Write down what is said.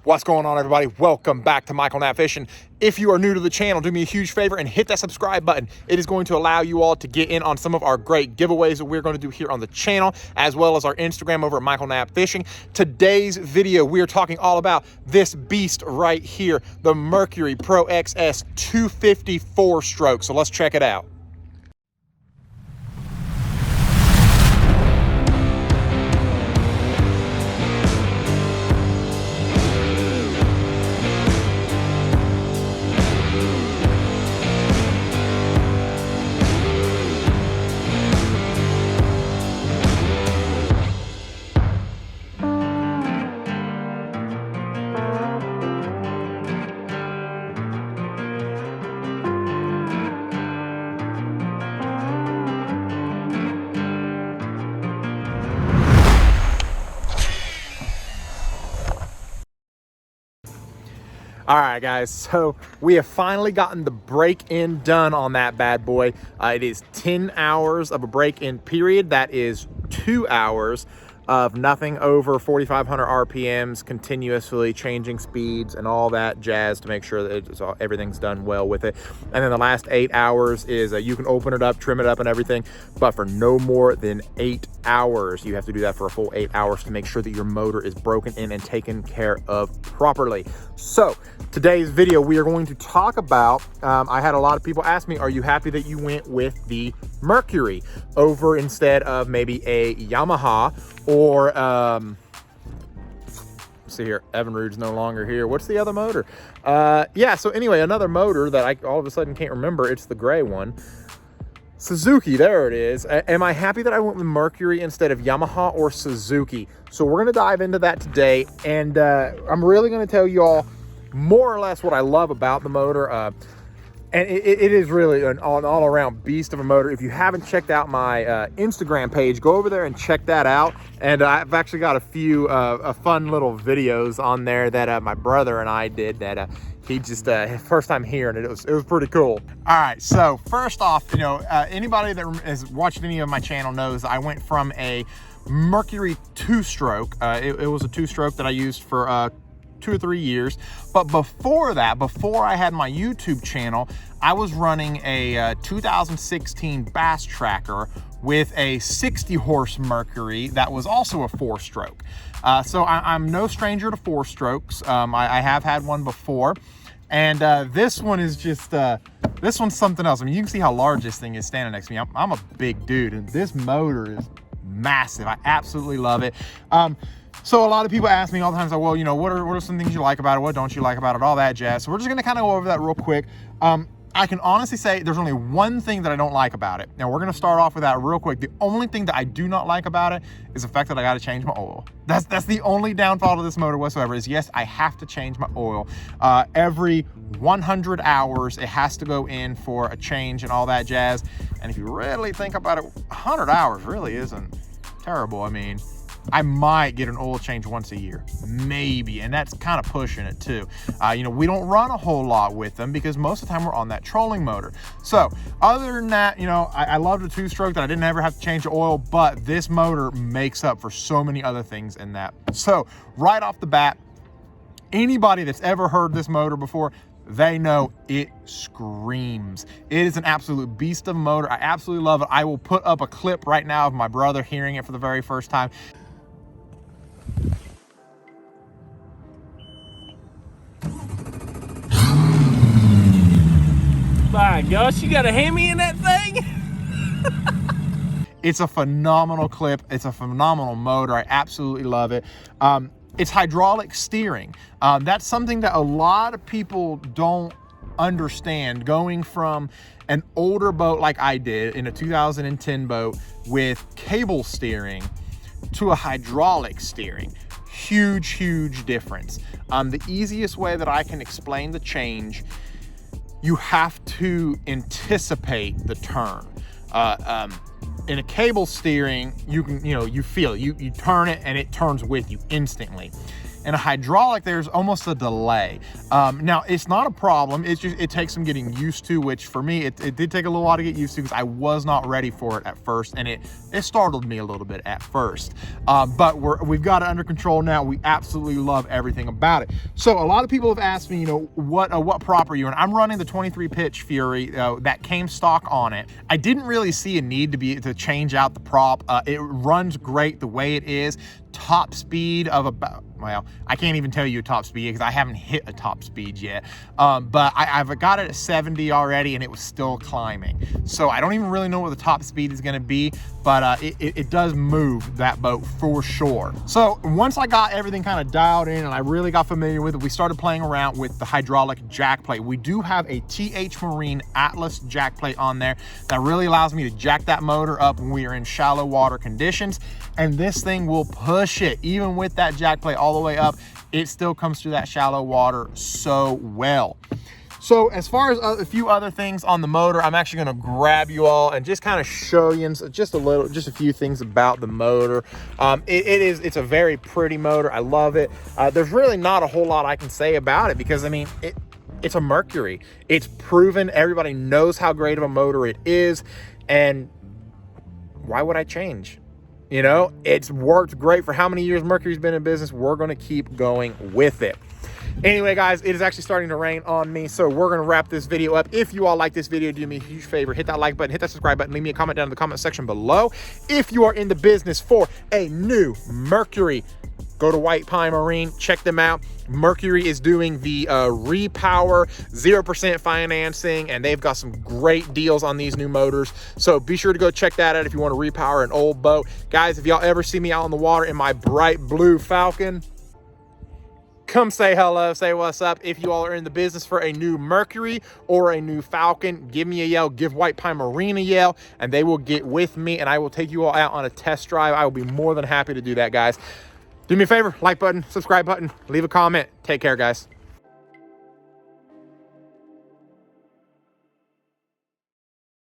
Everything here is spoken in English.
What's going on, everybody? Welcome back to Michael Knapp Fishing. If you are new to the channel, do me a huge favor and hit that subscribe button. It is going to allow you all to get in on some of our great giveaways that we're going to do here on the channel, as well as our Instagram over at Michael Knapp Fishing. Today's video, we are talking all about this beast right here, the Mercury Pro XS 250 4-stroke. So let's check it out. All right, guys, so we have finally gotten the break-in done on that bad boy. It is 10 hours of a break-in period. That is 2 hours of nothing over 4,500 RPMs, continuously changing speeds and all that jazz to make sure that everything's done well with it. And then the last 8 hours is you can open it up, trim it up and everything, but for no more than 8 hours. You have to do that for a full 8 hours to make sure that your motor is broken in and taken care of properly. So today's video, we are going to talk about, I had a lot of people ask me, are you happy that you went with the Mercury over instead of maybe a Yamaha or, see here, Evan Rude's no longer here. What's the other motor? Yeah, so anyway, another motor that I all of a sudden can't remember. It's the gray one. Suzuki, there it is. Am I happy that I went with Mercury instead of Yamaha or Suzuki? So we're going to dive into that today, and I'm really going to tell you all more or less what I love about the motor. And it is really an all-around beast of a motor. If you haven't checked out my Instagram page, go over there and check that out. And I've actually got a few fun little videos on there that my brother and I did that he just his first time hearing it. It was pretty cool. All right, so first off, you know, anybody that has watched any of my channel knows I went from a Mercury 2-stroke. It was a 2-stroke that I used for 2 or 3 years. But before that, before I had my YouTube channel, I was running a 2016 Bass Tracker with a 60-horse Mercury that was also a 4-stroke. So I'm no stranger to 4-strokes. I have had one before. And this one is just, this one's something else. I mean, you can see how large this thing is standing next to me. I'm a big dude, and this motor is massive. I absolutely love it. So a lot of people ask me all the time, so, well, you know, what are some things you like about it? What don't you like about it? All that jazz. So we're just going to kind of go over that real quick. I can honestly say there's only one thing that I don't like about it. Now we're going to start off with that real quick. The only thing that I do not like about it is the fact that I got to change my oil. That's the only downfall of this motor whatsoever is, yes, I have to change my oil. Every 100 hours, it has to go in for a change and all that jazz. And if you really think about it, 100 hours really isn't terrible. I mean, I might get an oil change once a year, maybe, and that's kind of pushing it too. You know, we don't run a whole lot with them because most of the time we're on that trolling motor. So other than that, you know, I loved the 2-stroke that I didn't ever have to change the oil, but this motor makes up for so many other things in that. So right off the bat, anybody that's ever heard this motor before, they know it screams. It is an absolute beast of a motor. I absolutely love it. I will put up a clip right now of my brother hearing it for the very first time. My gosh, you got a Hemi in that thing? It's a phenomenal clip. It's a phenomenal motor. I absolutely love it. It's hydraulic steering. That's something that a lot of people don't understand. Going from an older boat like I did in a 2010 boat with cable steering to a hydraulic steering. Huge difference. The easiest way that I can explain the change, you have to anticipate the turn. In a cable steering, you can, you know, you feel it. You turn it and it turns with you instantly. In a hydraulic, there's almost a delay. Now, it's not a problem. It's just, it takes some getting used to, which for me, it did take a little while to get used to because I was not ready for it at first, and it startled me a little bit at first. But we've got it under control now. We absolutely love everything about it. So a lot of people have asked me, you know, what prop are you? And I'm running the 23 pitch Fury that came stock on it. I didn't really see a need to change out the prop. It runs great the way it is. Top speed of about, well, I can't even tell you a top speed because I haven't hit a top speed yet. But I've got it at 70 already, and it was still climbing. So I don't even really know what the top speed is going to be, but it does move that boat for sure. So once I got everything kind of dialed in and I really got familiar with it, we started playing around with the hydraulic jack plate. We do have a TH Marine Atlas jack plate on there that really allows me to jack that motor up when we are in shallow water conditions. And this thing will push it, even with that jack plate all the way up, it still comes through that shallow water so well. So as far as a few other things on the motor, I'm actually going to grab you all and just kind of show you just a few things about the motor. It's a very pretty motor. I love it. There's really not a whole lot I can say about it because, I mean, it's a Mercury. It's proven. Everybody knows how great of a motor it is, and why would I change? You know, it's worked great for how many years Mercury's been in business. We're going to keep going with it. Anyway, guys, it is actually starting to rain on me, so we're going to wrap this video up. If you all like this video, do me a huge favor. Hit that like button, hit that subscribe button, leave me a comment down in the comment section below. If you are in the business for a new Mercury, go to White Pine Marine, check them out. Mercury is doing the repower 0% financing, and they've got some great deals on these new motors. So be sure to go check that out if you want to repower an old boat. Guys, if y'all ever see me out on the water in my bright blue Falcon, come say hello, say what's up. If you all are in the business for a new Mercury or a new Falcon, give me a yell, give White Pine Marine a yell, and they will get with me, and I will take you all out on a test drive. I will be more than happy to do that, guys. Do me a favor, like button, subscribe button, leave a comment. Take care, guys.